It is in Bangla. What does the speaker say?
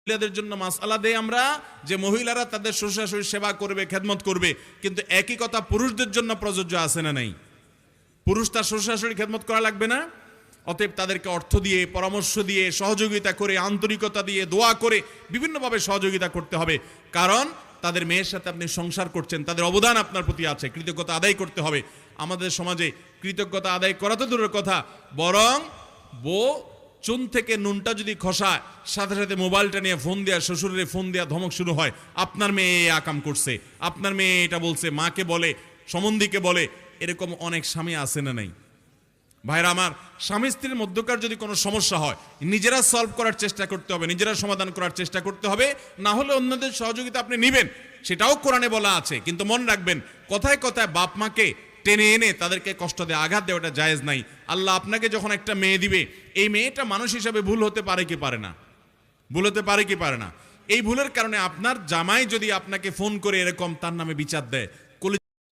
মহিলাদের জন্য মাসআলা দেই আমরা যে মহিলারা তাদের শ্বশুর শাশুড়ির সেবা করবে, খেদমত করবে, কিন্তু একই কথা পুরুষদের জন্য প্রযোজ্য আছে না নাই? পুরুষ তার শ্বশুর শাশুড়ির খেদমত করা লাগবে না? অতএব তাদেরকে অর্থ দিয়ে, পরামর্শ দিয়ে, সহযোগিতা করে, আন্তরিকতা দিয়ে, দোয়া করে বিভিন্নভাবে সহযোগিতা করতে হবে। কারণ তাদের মেয়ের সাথে আপনি সংসার করছেন, তাদের অবদান আপনার প্রতি আছে, কৃতজ্ঞতা আদায় করতে হবে। আমাদের সমাজে কৃতজ্ঞতা আদায় করা তো দূরের কথা, বরং বউ চুন থেকে নুনটা যদি খসায়, সাথে সাথে মোবাইলটা নিয়ে ফোন দেয়া, শ্বশুরের ফোন দেয়া, ধমক শুরু হয়, আপনার মেয়ে আকাম করছে, আপনার মেয়ে এটা বলছে, মাকে বলে, সম্বন্ধীকে বলে। এরকম অনেক স্বামী আছে না নাই? ভাইরা আমার, স্বামী স্ত্রীর মধ্যকার যদি কোনো সমস্যা হয়, নিজেরা সলভ করার চেষ্টা করতে হবে, নিজেরা সমাধান করার চেষ্টা করতে হবে। না হলে অন্যদের সহযোগিতা আপনি নেবেন, সেটাও কোরআনে বলা আছে। কিন্তু মনে রাখবেন, কথায় কথায় বাপ মাকে টেনে এনে তাদেরকে কষ্ট দিয়ে আঘাত দেওয়াটা জায়েজ নাই। আল্লাহ আপনাকে যখন একটা মেয়ে দিবে, এই মেয়েটা মানুষ হিসাবে ভুল হতে পারে কি পারে না? ভুল হতে পারে কি পারে না? এই ভুলের কারণে আপনার জামাই যদি আপনাকে ফোন করে এরকম তার নামে বিচার দেয়,